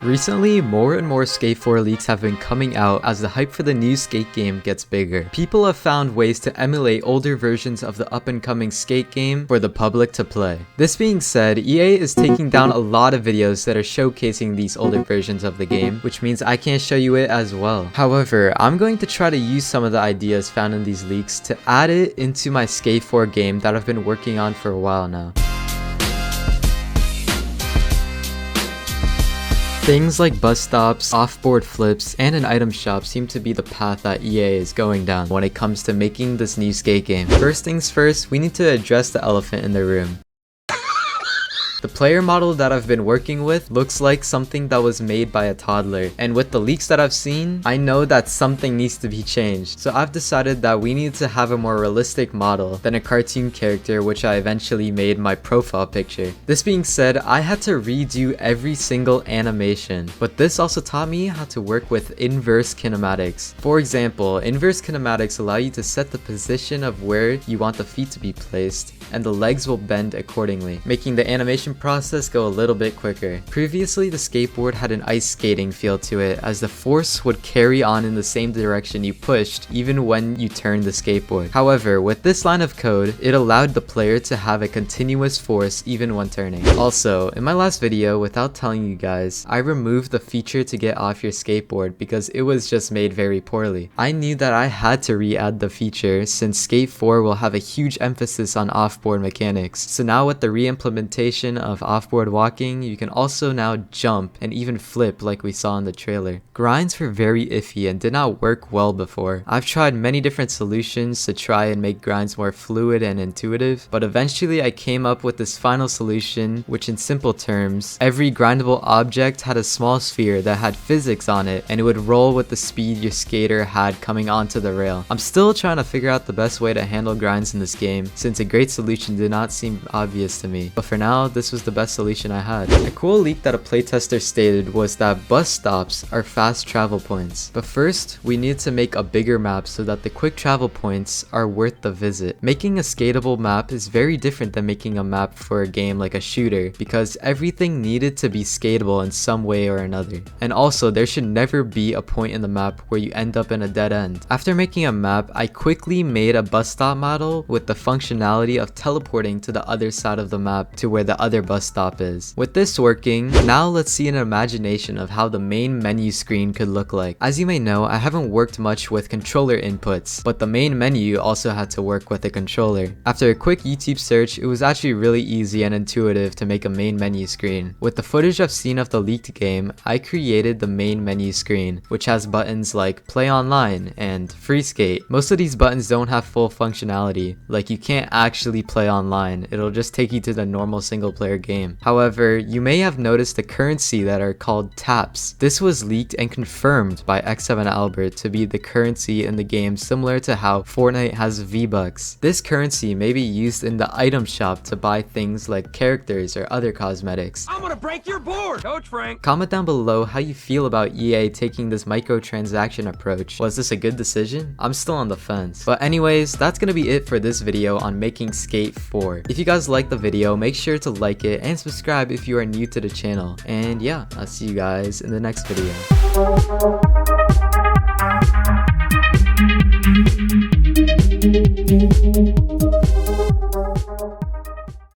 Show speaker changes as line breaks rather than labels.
Recently, more and more Skate 4 leaks have been coming out as the hype for the new Skate game gets bigger. People have found ways to emulate older versions of the up-and-coming Skate game for the public to play. This being said, EA is taking down a lot of videos that are showcasing these older versions of the game, which means I can't show you it as well. However, I'm going to try to use some of the ideas found in these leaks to add it into my Skate 4 game that I've been working on for a while now. Things like bus stops, off-board flips, and an item shop seem to be the path that EA is going down when it comes to making this new skate game. First things first, we need to address the elephant in the room. The player model that I've been working with looks like something that was made by a toddler, and with the leaks that I've seen, I know that something needs to be changed. So I've decided that we need to have a more realistic model than a cartoon character, which I eventually made my profile picture. This being said, I had to redo every single animation, but this also taught me how to work with inverse kinematics. For example, inverse kinematics allow you to set the position of where you want the feet to be placed, and the legs will bend accordingly, making the animation process go a little bit quicker. Previously, the skateboard had an ice skating feel to it, as the force would carry on in the same direction you pushed even when you turned the skateboard. However, with this line of code, it allowed the player to have a continuous force even when turning. Also, in my last video, without telling you guys, I removed the feature to get off your skateboard because it was just made very poorly. I knew that I had to re-add the feature since Skate 4 will have a huge emphasis on off-board mechanics. So now with the re-implementation of off-board walking, you can also now jump and even flip like we saw in the trailer. Grinds were very iffy and did not work well before. I've tried many different solutions to try and make grinds more fluid and intuitive, but eventually I came up with this final solution, which in simple terms, every grindable object had a small sphere that had physics on it, and it would roll with the speed your skater had coming onto the rail. I'm still trying to figure out the best way to handle grinds in this game, since a great solution did not seem obvious to me, but for now, this was the best solution I had. A cool leak that a playtester stated was that bus stops are fast travel points. But first, we need to make a bigger map so that the quick travel points are worth the visit. Making a skatable map is very different than making a map for a game like a shooter, because everything needed to be skatable in some way or another. And also, there should never be a point in the map where you end up in a dead end. After making a map, I quickly made a bus stop model with the functionality of teleporting to the other side of the map to where the other bus stop is. With this working, now let's see an imagination of how the main menu screen could look like. As you may know, I haven't worked much with controller inputs, but the main menu also had to work with a controller. After a quick YouTube search, it was actually really easy and intuitive to make a main menu screen. With the footage I've seen of the leaked game, I created the main menu screen, which has buttons like play online and free skate. Most of these buttons don't have full functionality, like you can't actually play online, it'll just take you to the normal single player game. However, you may have noticed a currency that are called taps. This was leaked and confirmed by X7 Albert to be the currency in the game, similar to how Fortnite has V-Bucks. This currency may be used in the item shop to buy things like characters or other cosmetics.
I'm gonna break your board, Coach Frank!
Comment down below how you feel about EA taking this microtransaction approach. Was this a good decision? I'm still on the fence. But anyways, that's gonna be it for this video on making Skate 4. If you guys liked the video, make sure to like it and subscribe if you are new to the channel. And yeah, I'll see you guys in the next video.